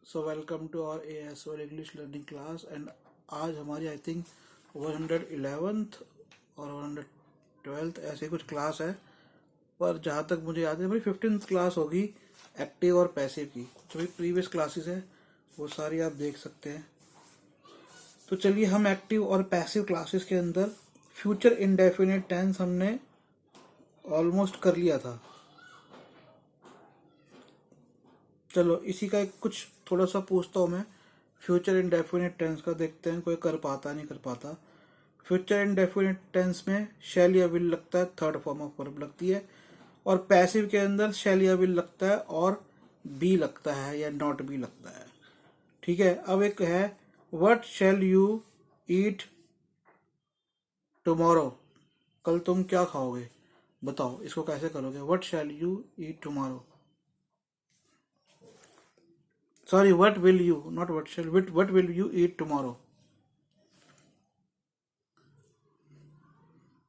So welcome to our ASOL English learning class. And आज हमारी I think 111th और 112th ऐसे कुछ क्लास है, पर जहाँ तक मुझे याद है हमारी 15th क्लास होगी एक्टिव और पैसिव की। जो भी प्रीवियस क्लासेस है वो सारी आप देख सकते हैं। तो चलिए हम एक्टिव और पैसिव क्लासेस के अंदर फ्यूचर इंडेफिनिट टेंस हमने ऑलमोस्ट कर लिया था। चलो इसी का एक कुछ थोड़ा सा पूछता हूँ मैं। फ्यूचर इंडेफिनिट टेंस का देखते हैं कोई कर पाता नहीं कर पाता। फ्यूचर इंडेफिनिट टेंस में शैल या विल लगता है, थर्ड फॉर्म ऑफ वर्ब लगती है। और पैसिव के अंदर शैल या विल लगता है और बी लगता है या नॉट बी लगता है। ठीक है, अब एक है what shall you eat tomorrow. कल तुम क्या खाओगे, बताओ इसको कैसे करोगे। What shall you eat tomorrow, sorry what will you, not what shall, what will you eat tomorrow.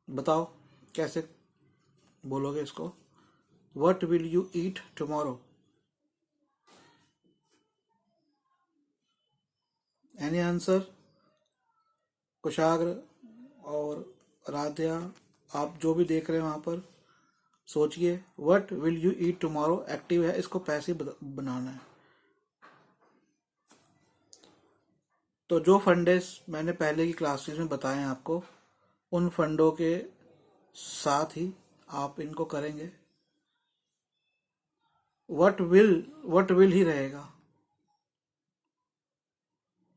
बताओ कैसे बोलोगे इसको। What will you eat tomorrow. Any answer. Kushagra और राध्या, आप जो भी देख रहे हैं वहां पर सोचिए। What will you eat tomorrow active है, इसको पैसिव बनाना है। तो जो फंडेस मैंने पहले की क्लासेस में बताए हैं आपको, उन फंडों के साथ ही आप इनको करेंगे। व्हाट विल ही रहेगा,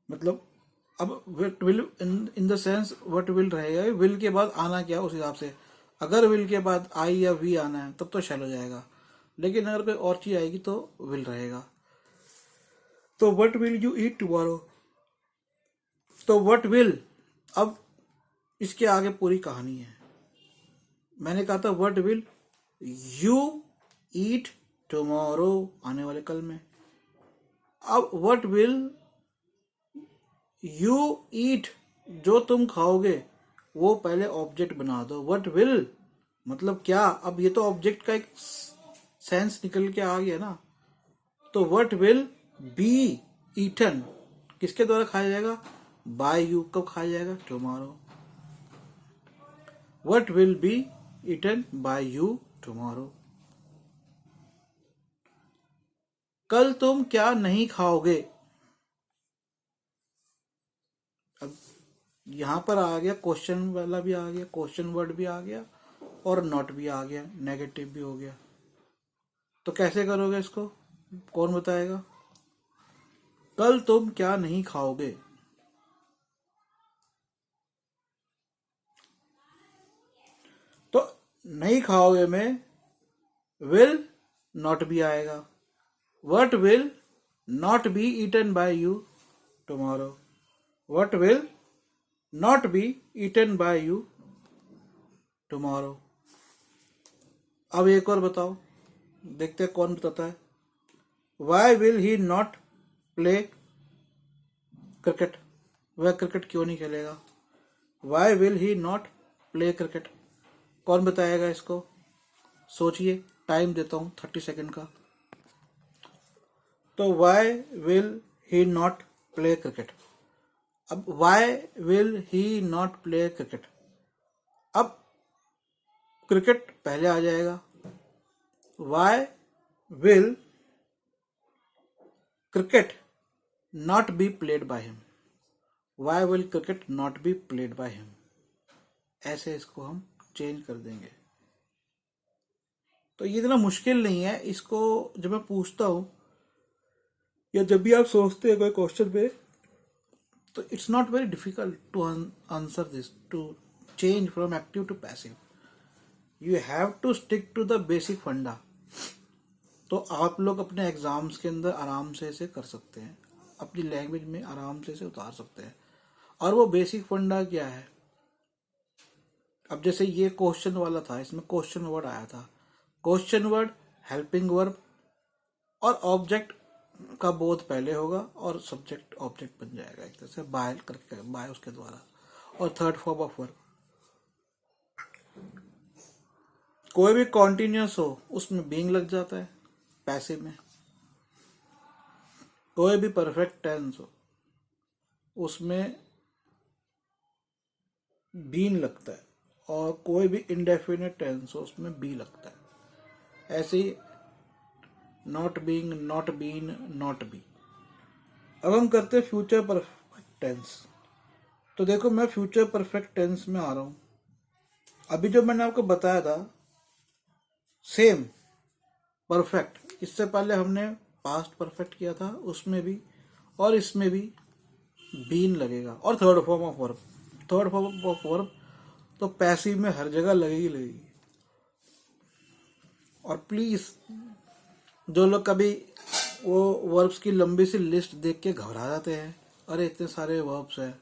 मतलब अब what will in the sense what will रहेगा, विल के बाद आना क्या उस हिसाब से। अगर विल के बाद आई या वी आना है तब तो शैल हो जाएगा, लेकिन अगर कोई और चीज आएगी तो विल रहेगा। तो what will you eat tomorrow, तो व्हाट विल, अब इसके आगे पूरी कहानी है। मैंने कहा था what will you eat tomorrow आने वाले कल में। अब व्हाट विल यू ईट, जो तुम खाओगे वो पहले ऑब्जेक्ट बना दो। व्हाट विल मतलब क्या, अब ये तो ऑब्जेक्ट का एक सेंस निकल के आ गया ना। तो व्हाट विल बी ईटन किसके द्वारा खाया जाएगा, बाय यू। कब खाया जाएगा, tomorrow. What will be eaten by you tomorrow. कल तुम क्या नहीं खाओगे। अब यहां पर आ गया क्वेश्चन वाला भी आ गया, क्वेश्चन वर्ड भी आ गया और नॉट भी आ गया, नेगेटिव भी हो गया। तो कैसे करोगे इसको, कौन बताएगा। कल तुम क्या नहीं खाओगे। तो नहीं खाओगे में विल नॉट भी आएगा। What will not be eaten by you tomorrow. What will not be eaten by you tomorrow. अब एक और बताओ, देखते हैं कौन बताता है। Why will he not play cricket, वह क्रिकेट क्यों नहीं खेलेगा। Why will he not play cricket, कौन बताएगा इसको। सोचिए, टाइम देता हूं 30 सेकंड का। तो why will he not play cricket. अब why will he not play cricket, अब क्रिकेट पहले आ जाएगा। Why will cricket not be played by him. Why will cricket not be played by him. ऐसे इसको हम चेंज कर देंगे। तो ये इतना मुश्किल नहीं है। इसको जब मैं पूछता हूं या जब भी आप सोचते हैं कोई क्वेश्चन पे, तो it's not very difficult to answer this, to change from active to passive. You have to stick to the basic funda. तो आप लोग अपने एग्जाम्स के अंदर आराम से इसे कर सकते हैं, अपनी लैंग्वेज में आराम से इसे उतार सकते हैं। और वो बेसिक फंडा क्या है, अब जैसे ये क्वेश्चन वाला था, इसमें क्वेश्चन वर्ड आया था। क्वेश्चन वर्ड, हेल्पिंग वर्ब और ऑब्जेक्ट का बोध पहले होगा और सब्जेक्ट ऑब्जेक्ट बन जाएगा एक तरह से, बाय करके, बाय उसके द्वारा। और थर्ड फॉर्म ऑफ वर्ब, कोई भी कॉन्टिन्यूस हो उसमें बीइंग लग जाता है पैसिव में। कोई भी परफेक्ट टेंस हो उसमें बीन लगता है, और कोई भी इंडेफिनिट टेंस हो उसमें बी लगता है। ऐसे ही not being, not been, not be. अब हम करते हैं फ्यूचर परफेक्ट टेंस। तो देखो मैं फ्यूचर परफेक्ट टेंस में आ रहा हूं। अभी जो मैंने आपको बताया था सेम परफेक्ट, इससे पहले हमने पास्ट परफेक्ट किया था, उसमें भी और इसमें भी बीन लगेगा। और third form of verb, third form of verb तो पैसिव में हर जगह लगेगी लगेगी। और प्लीज जो लोग कभी वो वर्ब्स की लंबी सी लिस्ट देख के घबरा जाते हैं, अरे इतने सारे वर्ब्स हैं,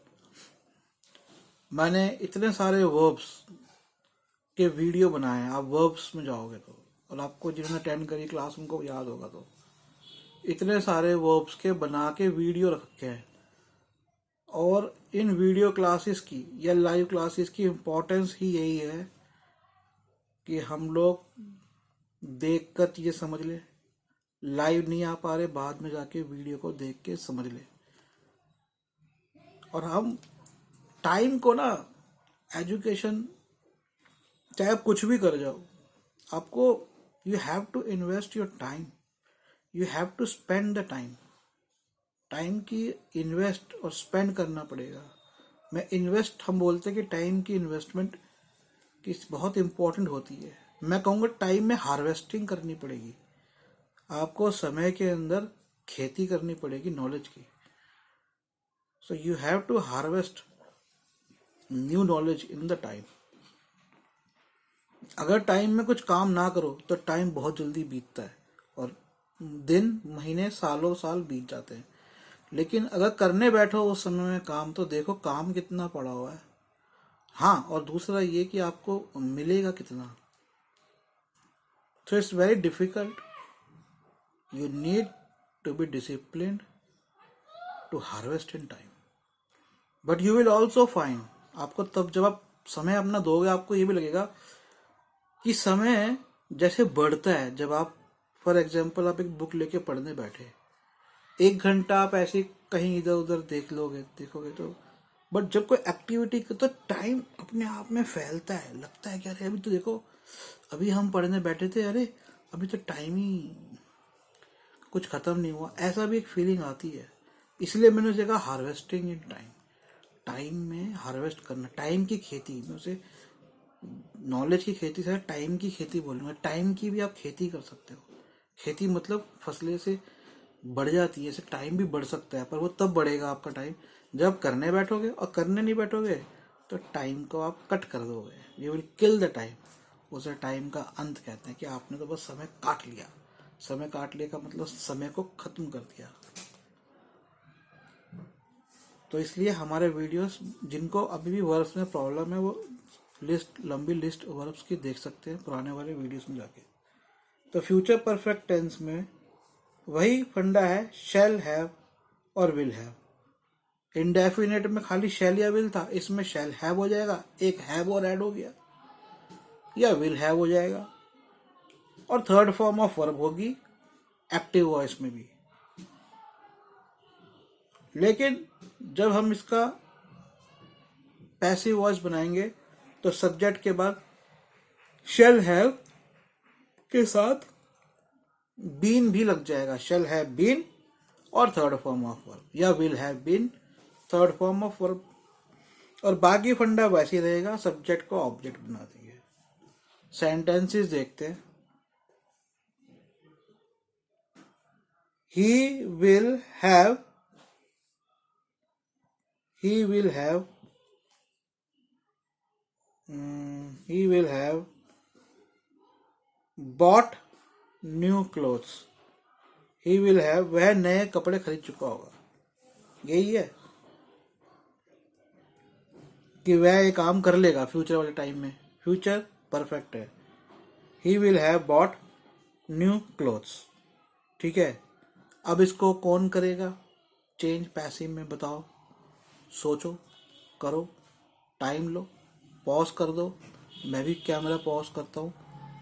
मैंने इतने सारे वर्ब्स के वीडियो बनाए हैं। आप वर्ब्स में जाओगे तो, और आपको जिन्होंने अटेंड करी क्लास उनको याद होगा, तो इतने सारे वर्ब्स के बना के वीडियो रखे हैं। और इन वीडियो क्लासेस की या लाइव क्लासेस की इम्पोर्टेंस ही यही है कि हम लोग देख कर चीज़ें समझ ले। लाइव नहीं आ पा रहे, बाद में जाके वीडियो को देख के समझ ले। और हम टाइम को ना, एजुकेशन चाहे आप कुछ भी कर जाओ, आपको you have to invest your time, you have to spend the time. Time की इन्वेस्ट और स्पेंड करना पड़ेगा। मैं इन्वेस्ट, हम बोलते हैं कि टाइम की इन्वेस्टमेंट की बहुत इंपॉर्टेंट होती है। मैं कहूँगा टाइम में हार्वेस्टिंग करनी पड़ेगी। आपको समय के अंदर खेती करनी पड़ेगी नॉलेज की। So you have to harvest new knowledge in the time. अगर टाइम में कुछ काम ना करो तो टाइम बहुत जल्दी बीतता है, और दिन, महीने, सालों साल बीत जाते हैं। लेकिन अगर करने बैठो उस समय में काम, तो देखो काम कितना पड़ा हुआ है। हाँ, और दूसरा ये कि आपको मिलेगा कितना। So it's very difficult. You need to be disciplined to harvest in time. But you will also find, आपको तब जब आप समय अपना दोगे, आपको ये भी लगेगा कि समय जैसे बढ़ता है। जब आप फॉर एग्जाम्पल आप एक बुक लेके पढ़ने बैठे, 1 घंटा आप ऐसे कहीं इधर उधर देखोगे तो, बट जब कोई एक्टिविटी तो टाइम अपने आप में फैलता है। लगता है कि अरे अभी तो देखो, अभी हम पढ़ने बैठे थे, अरे अभी तो टाइम ही कुछ खत्म नहीं हुआ। ऐसा भी एक फीलिंग आती है। इसलिए मैंने उसे कहा हार्वेस्टिंग इन टाइम। टाइम में हार्वेस्ट करना, टाइम की खेती। मैं उसे नॉलेज की खेती से टाइम की खेती बोलूँगा। टाइम की भी आप खेती कर सकते हो। खेती मतलब फसलें से बढ़ जाती है, ऐसे टाइम भी बढ़ सकता है, पर वो तब बढ़ेगा आपका टाइम जब करने बैठोगे। और करने नहीं बैठोगे तो टाइम को आप कट कर दोगे, you will kill the time. उसे टाइम का अंत कहते हैं कि आपने तो बस समय काट लिया। समय काट लिया का मतलब समय को खत्म कर दिया। तो इसलिए हमारे वीडियोस, जिनको अभी भी वर्ब्स में प्रॉब्लम है, वो लंबी लिस्ट वर्ब्स की देख सकते हैं पुराने वाले वीडियोस में जाके। तो फ्यूचर परफेक्ट टेंस में वही फंडा है, शैल हैव और विल हैव। इंडेफिनेट में खाली शैल या विल था, इसमें शैल हैव हो जाएगा, एक हैव और ऐड हो गया, या विल हैव हो जाएगा। और थर्ड फॉर्म ऑफ वर्ब होगी एक्टिव वॉइस में भी। लेकिन जब हम इसका पैसिव वॉइस बनाएंगे तो सब्जेक्ट के बाद शैल हैव के साथ बीन भी लग जाएगा। शैल हैव बीन और थर्ड फॉर्म ऑफ वर्ब, या will have been third form of verb. और बाकी फंडा वैसे ही रहेगा, सब्जेक्ट को ऑब्जेक्ट बना देंगे। सेंटेंसेस देखते हैं। He will have bought new clothes. He will have, वह नए कपड़े खरीद चुका होगा। यही है कि वह ये काम कर लेगा फ्यूचर वाले टाइम में। फ्यूचर परफेक्ट है। He will have bought new clothes। ठीक है, अब इसको कौन करेगा चेंज पैसिव में, बताओ। सोचो, करो, टाइम लो, पॉज कर दो। मैं भी कैमरा पॉज करता हूँ।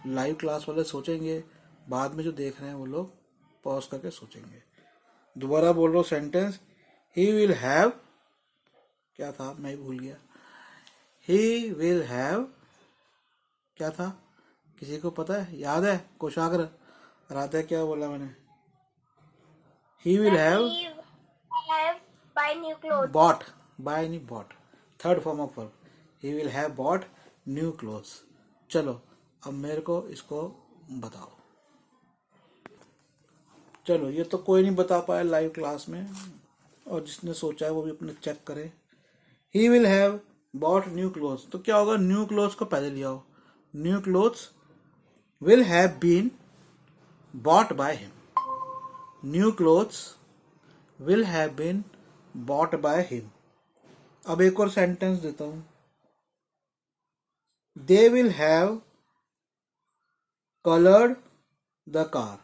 लाइव क्लास वाले सोचेंगे, बाद में जो देख रहे हैं वो लोग पॉज करके सोचेंगे। दोबारा बोल रहा हूँ सेंटेंस, ही विल हैव, क्या था मैं भूल गया, ही विल हैव, क्या था, किसी को पता है, याद है? कोशाग्र राधा, क्या बोला मैंने? He will have have buy new clothes. Bought, buy नहीं bought, third form of verb, he will have bought new clothes. चलो अब मेरे को इसको बताओ। चलो ये तो कोई नहीं बता पाया लाइव क्लास में, और जिसने सोचा है वो भी अपने चेक करे। He will have bought new clothes, तो क्या होगा, न्यू क्लोथ्स को पहले लिया हो, new clothes will have been bought by him, new clothes will have been bought by him. अब एक और सेंटेंस देता हूं, they will have coloured the car,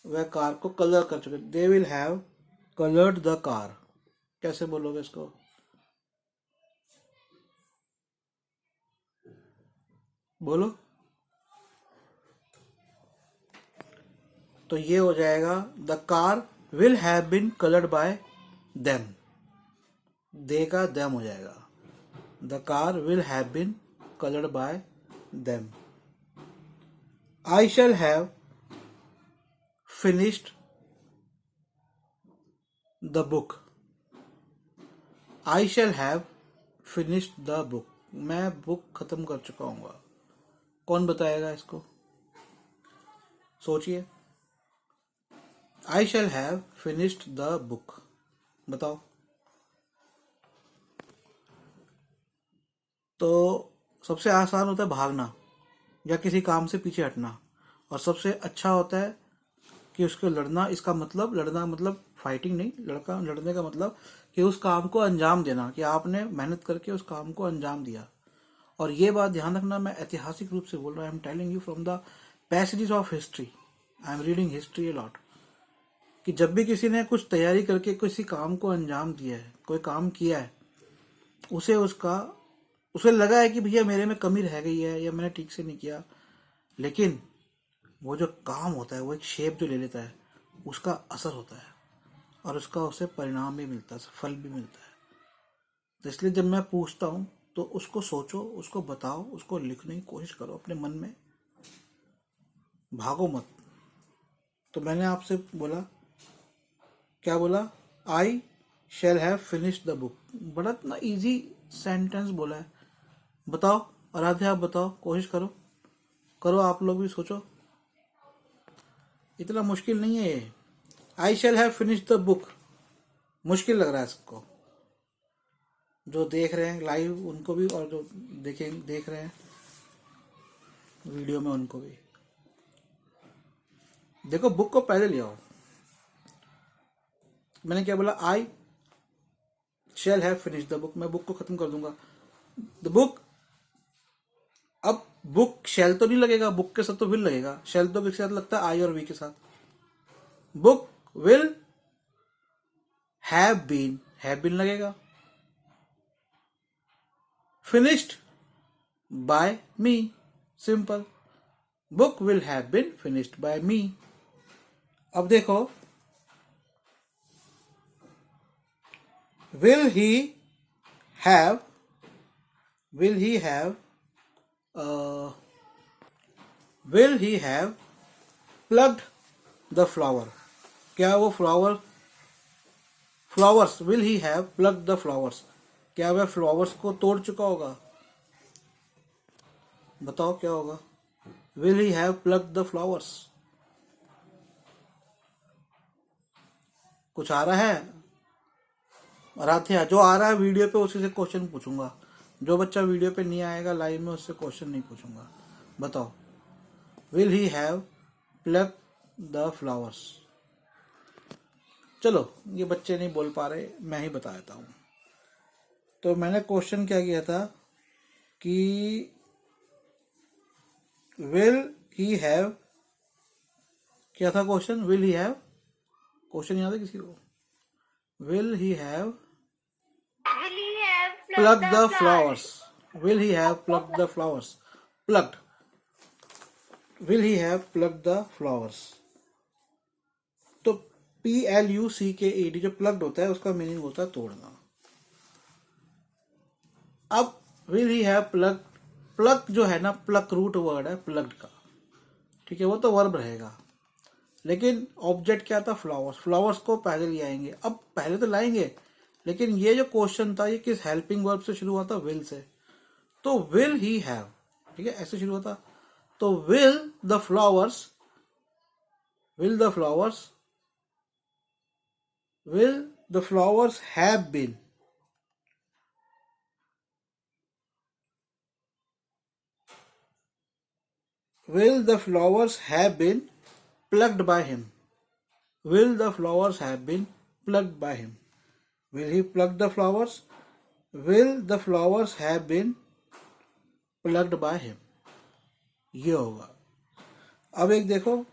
वह कार को कलर कर चुके, they will have coloured the car. कैसे बोलोगे इसको? बोलो। तो ये हो जाएगा, the car will have been coloured by them, they का देम हो जाएगा, the car will have been coloured by them. I shall have finished the book, I shall have finished the book, मैं बुक खत्म कर चुका हूँ। कौन बताएगा इसको? सोचिए, I shall have finished the book, बताओ। तो सबसे आसान होता है भागना या किसी काम से पीछे हटना, और सबसे अच्छा होता है कि उसको लड़ना। इसका मतलब, लड़ना मतलब फाइटिंग नहीं, लड़ने का मतलब कि उस काम को अंजाम देना, कि आपने मेहनत करके उस काम को अंजाम दिया। और ये बात ध्यान रखना, मैं ऐतिहासिक रूप से बोल रहा हूँ, I am telling you from the passages of history, I am reading history a lot, कि जब भी किसी ने कुछ तैयारी करके किसी काम को अंजाम दिया है, कोई काम किया है, उसे लगा है कि भैया मेरे में कमी रह गई है या मैंने ठीक से नहीं किया, लेकिन वो जो काम होता है वो एक शेप जो ले लेता है, उसका असर होता है और उसका उसे परिणाम भी मिलता है, फल भी मिलता है। तो इसलिए जब मैं पूछता हूँ तो उसको सोचो, उसको बताओ, उसको लिखने की कोशिश करो अपने मन में, भागो मत। तो मैंने आपसे बोला, क्या बोला, I shall have finished the book, बड़ा इतना इजी सेंटेंस बोला है। बताओ आराध्या, आप बताओ, कोशिश करो आप लोग भी सोचो, इतना मुश्किल नहीं है ये। I shall have finished the book मुश्किल लग रहा है सबको, जो देख रहे हैं लाइव उनको भी, और जो देख रहे हैं वीडियो में उनको भी। देखो बुक को पहले ले आओ, मैंने क्या बोला, I shall have finished the book, मैं बुक को खत्म कर दूंगा, द बुक। अब बुक शैल तो नहीं लगेगा, बुक के साथ तो विल लगेगा, शैल तो किसके साथ लगता है, आई और वी के साथ। बुक विल हैव बीन लगेगा, finished by me, simple, book will have been finished by me. अब देखो, will he have will he have plucked the flower, क्या वो flowers will he have plucked the flowers, क्या वह flowers को तोड़ चुका होगा? बताओ क्या होगा, will he have plucked the flowers? कुछ आ रहा है? आराध्या, जो आ रहा है वीडियो पे उसी से क्वेश्चन पूछूंगा, जो बच्चा वीडियो पे नहीं आएगा लाइव में उससे क्वेश्चन नहीं पूछूंगा। बताओ, will he have plug the flowers? चलो ये बच्चे नहीं बोल पा रहे, मैं ही बता देता हूँ। तो मैंने क्वेश्चन क्या किया था कि विल ही हैव, क्या था question, will he have, question याद है किसी को? Will he have plucked the flowers? Will he have plucked the flowers? Plucked. Will he have plucked the flowers? तो PLUCKED जो प्लग्ड होता है उसका मीनिंग होता है तोड़ना। अब will he have plug, plug जो है ना, प्लग रूट वर्ड है प्लग्ड का, ठीक है, वो तो वर्ब रहेगा। लेकिन ऑब्जेक्ट क्या था, फ्लावर्स, फ्लावर्स को पहले ले आएंगे। अब पहले तो लाएंगे, लेकिन ये जो क्वेश्चन था ये किस हेल्पिंग वर्ब से शुरू हुआ था, विल से। तो विल ही हैव, ठीक है, ऐसे शुरू होता। तो will the flowers, will the flowers, will the flowers have been, will the flowers have been plucked by him, will the flowers have been plucked by him, will he pluck the flowers, will the flowers have been plucked by him, ये होगा। अब एक देखो,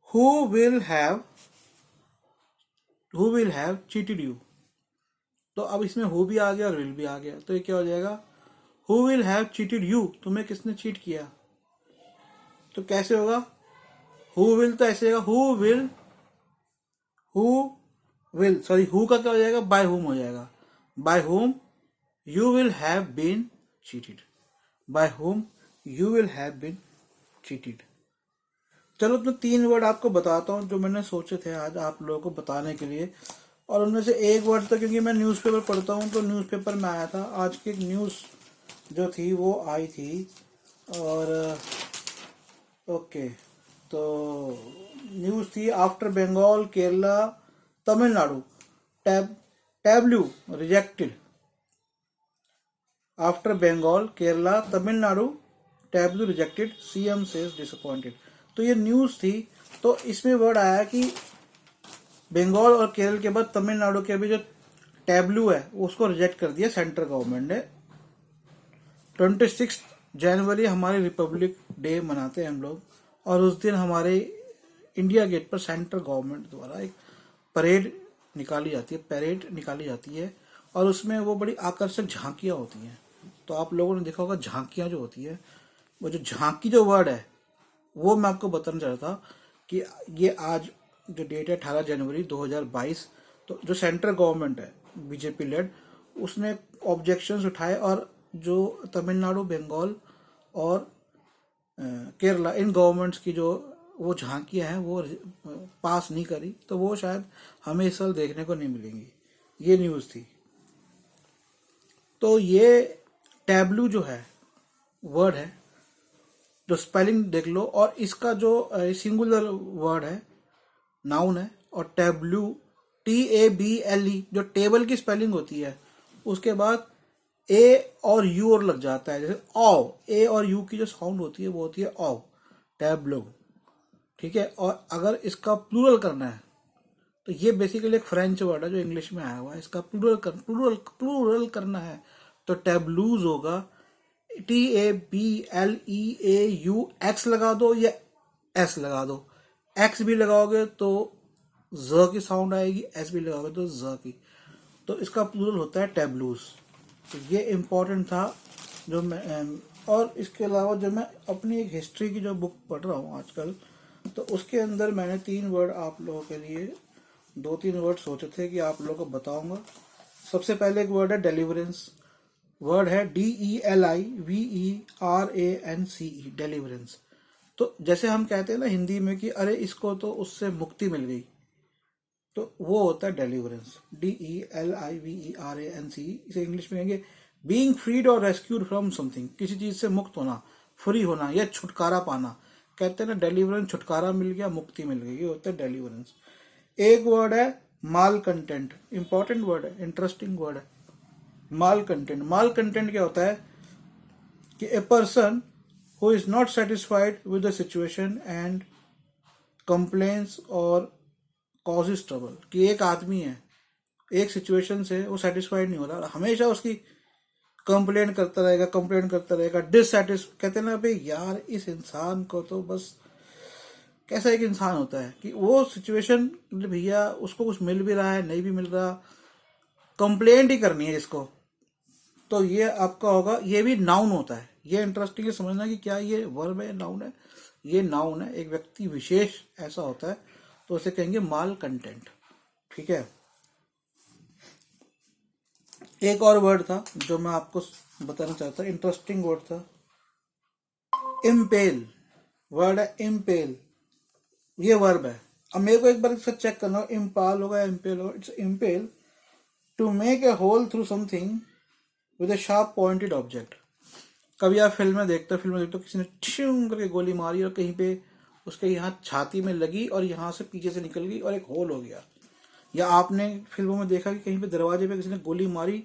who will have cheated you, तो अब इसमें who भी आ गया और will भी आ गया, तो ये क्या हो जाएगा, who will have cheated you, तुम्हें किसने चीट किया। तो कैसे होगा, who will तो ऐसे होगा, who का क्या हो जाएगा, by whom हो जाएगा, by whom you will have been cheated, by whom you will have been cheated। चलो तो 3 वर्ड आपको बताता हूँ जो मैंने सोचे थे आज आप लोगों को बताने के लिए, और उनमें से एक वर्ड तो क्योंकि मैं न्यूज़पेपर पढ़ता हूँ तो न्यूज़पेपर में आया था, आज की एक न्यूज़ जो थी वो आई थी। और ओके, तो न्यूज़ थी, after Bengal Kerala Tamil Nadu tableau rejected, after Bengal Kerala Tamil Nadu tableau rejected, CM says disappointed. तो ये न्यूज़ थी, तो इसमें वर्ड आया कि बंगाल और केरल के बाद तमिलनाडु के भी जो टैब्लू है उसको रिजेक्ट कर दिया सेंट्रल गवर्नमेंट ने। 26 जनवरी हमारे रिपब्लिक डे मनाते हैं हम लोग, और उस दिन हमारे इंडिया गेट पर सेंट्रल गवर्नमेंट द्वारा एक परेड निकाली जाती है, और उसमें वो बड़ी आकर्षक झांकियां होती हैं। तो आप लोगों ने देखा होगा झांकियां जो होती है, वो जो झांकी जो वर्ड है वो मैं आपको बताना चाह रहा था कि ये आज जो डेट है 18 जनवरी 2022, तो जो सेंट्रल गवर्नमेंट है बीजेपी लेड, उसने ऑब्जेक्शंस उठाए और जो तमिलनाडु बंगाल और केरला इन गवर्नमेंट्स की जो वो झांकियां हैं वो पास नहीं करी, तो वो शायद हमें इस साल देखने को नहीं मिलेंगी। ये न्यूज़ थी। तो ये टैब्लू जो है वर्ड है, जो स्पेलिंग देख लो, और इसका जो सिंगुलर वर्ड है, नाउन है, और टैब्लू TABLE जो टेबल की स्पेलिंग होती है, उसके बाद ए और यू और लग जाता है, जैसे ऑव, ए और यू की जो साउंड होती है वो होती है ऑव, टैब्लो, ठीक है। और अगर इसका प्लूरल करना है तो ये बेसिकली एक फ्रेंच वर्ड है जो इंग्लिश में आया हुआ है, इसका प्लूरल करना है तो टैब्लूज होगा, TABLEAU, एक्स लगा दो या एस लगा दो, एक्स भी लगाओगे तो ज की साउंड आएगी, एस भी लगाओगे तो ज की, तो इसका प्लूरल होता है टैब्लूज। तो ये इम्पोर्टेंट था जो मैं, और इसके अलावा जब मैं अपनी एक हिस्ट्री की जो बुक पढ़ रहा हूँ आजकल, तो उसके अंदर मैंने 3 वर्ड आप लोगों के लिए 2-3 वर्ड सोचे थे कि आप लोगों को बताऊंगा। सबसे पहले एक वर्ड है डेलीवरेंस, वर्ड है DELIVERANCE, डेलीवरेंस। तो जैसे हम कहते हैं ना हिंदी में कि अरे इसको तो उससे मुक्ति मिल गई, तो वो होता है डेलीवरेंस, DELIVERANCE। इसे इंग्लिश में कहेंगे बीइंग फ्रीड और रेस्क्यूड फ्रॉम समथिंग, किसी चीज से मुक्त होना, फ्री होना या छुटकारा पाना, कहते हैं ना डेलीवरेंस, छुटकारा मिल गया, मुक्ति मिल गई, ये होता है डेलीवरेंस। एक वर्ड है माल कंटेंट, इंपॉर्टेंट वर्ड है, इंटरेस्टिंग वर्ड है, माल कंटेंट। माल कंटेंट क्या होता है कि a person who is not satisfied with the situation and complains और कॉजेज ट्रबल, कि एक आदमी है एक सिचुएशन से वो सेटिस्फाइड नहीं हो रहा, हमेशा उसकी कंप्लेन करता रहेगा, डिससेटिस, कहते हैं ना भाई यार इस इंसान को तो बस, कैसा एक इंसान होता है कि वो सिचुएशन भैया उसको कुछ मिल भी रहा है नहीं भी मिल रहा, कंप्लेंट ही करनी है जिसको, तो ये आपका होगा, ये भी नाउन होता है। ये इंटरेस्टिंग है समझना कि क्या ये वर्ब है नाउन है, ये नाउन है, एक व्यक्ति विशेष ऐसा होता है तो उसे कहेंगे माल कंटेंट। ठीक है, एक और वर्ड था जो मैं आपको बताना चाहता, इंटरेस्टिंग वर्ड था, इम्पेल। वर्ड है इम्पेल, ये वर्ब है। अब मेरे को एक बार इसका चेक करना, इम्पाल होगा या इम्पेल होगा। It's impale to make a hole through something with a sharp pointed object. कभी आप फिल्में देखते हो किसी ने ठ्यूं करके गोली मारी और कहीं पे उसके यहाँ छाती में लगी और यहाँ से पीछे से निकल गई और एक होल हो गया। या आपने फिल्मों में देखा कि कहीं पे दरवाजे पे किसी ने गोली मारी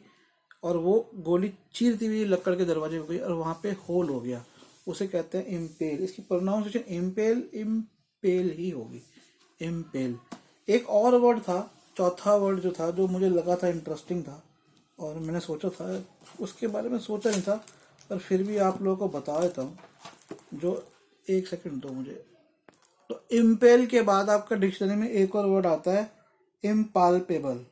और वो गोली चीरती हुई लक्कड़ के दरवाजे पे गई और वहां पे होल हो गया, उसे कहते हैं इम्पेल। इसकी प्रोनाउंसिएशन इम्पेल इम्पेल ही होगी, इम्पेल। एक और वर्ड था, चौथा वर्ड जो था, जो मुझे लगा था इंटरेस्टिंग था और मैंने सोचा था, उसके बारे में सोचा नहीं था पर फिर भी आप लोगों को बता देता हूँ, जो एक सेकंड दो मुझे। तो इम्पेल के बाद आपका डिक्शनरी में एक और वर्ड आता है इम्पाल्पेबल।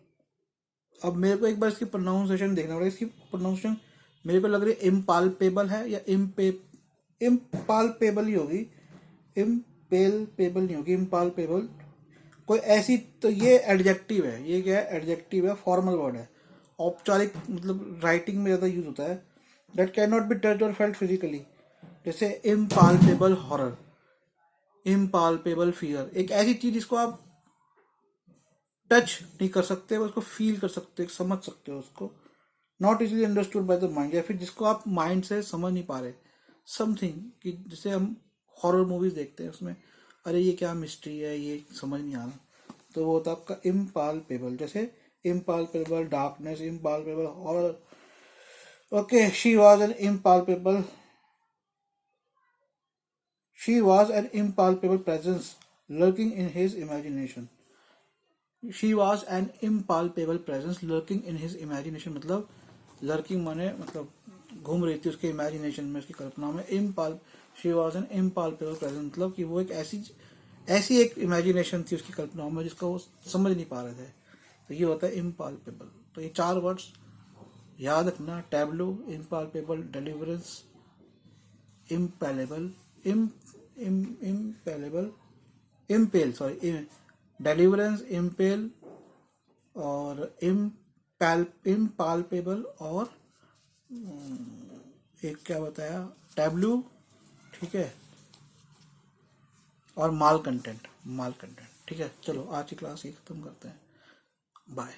अब मेरे को एक बार इसकी प्रोनाउंसिएशन देखना पड़ेगा। इसकी प्रोनाउंसिएशन मेरे को लग रही है इम्पाल्पेबल है या इम्पाल्पेबल ही होगी, इम्पेलपेबल नहीं होगी, इम्पाल्पेबल कोई ऐसी। तो ये एडजेक्टिव है, ये क्या है, एडजेक्टिव है, फॉर्मल वर्ड है, औपचारिक मतलब राइटिंग में ज़्यादा यूज होता है। That can not be touched और फेल्ट फिजिकली, जैसे इम्पाल्पेबल हॉरर, इम्पाल्पेबल फियर। एक ऐसी चीज जिसको आप टच नहीं कर सकते, उसको फील कर सकते, समझ सकते हो उसको। Not easily understood by the mind, या फिर जिसको आप माइंड से समझ नहीं पा रहे। समथिंग कि जैसे हम हॉरर मूवीज देखते हैं, उसमें अरे ये क्या मिस्ट्री है, ये समझ नहीं आ रहा, तो वो होता है आपका इम्पाल्पेबल। जैसे impalpable darkness, impalpable horror. Okay, she was an impalpable presence lurking in his imagination. She was an impalpable presence lurking in his imagination, मतलब lurking माने मतलब घूम रही थी उसके इमेजिनेशन में, उसकी कल्पना में। She was an impalpable presence, मतलब कि वो एक ऐसी एक इमेजिनेशन थी उसकी कल्पनाओं में जिसका वो समझ नहीं पा रहे थे। तो ये होता है इम्पाल्पेबल। तो ये 4 वर्ड्स याद रखना, tableau, impalpable, deliverance, impalpable, impalpable, impel, sorry, deliverance, impel और इम्पाल्पेबल और एक क्या बताया, टैब्लू। ठीक है, और माल कंटेंट, ठीक है। चलो आज की क्लास ये खत्म करते हैं, बाय।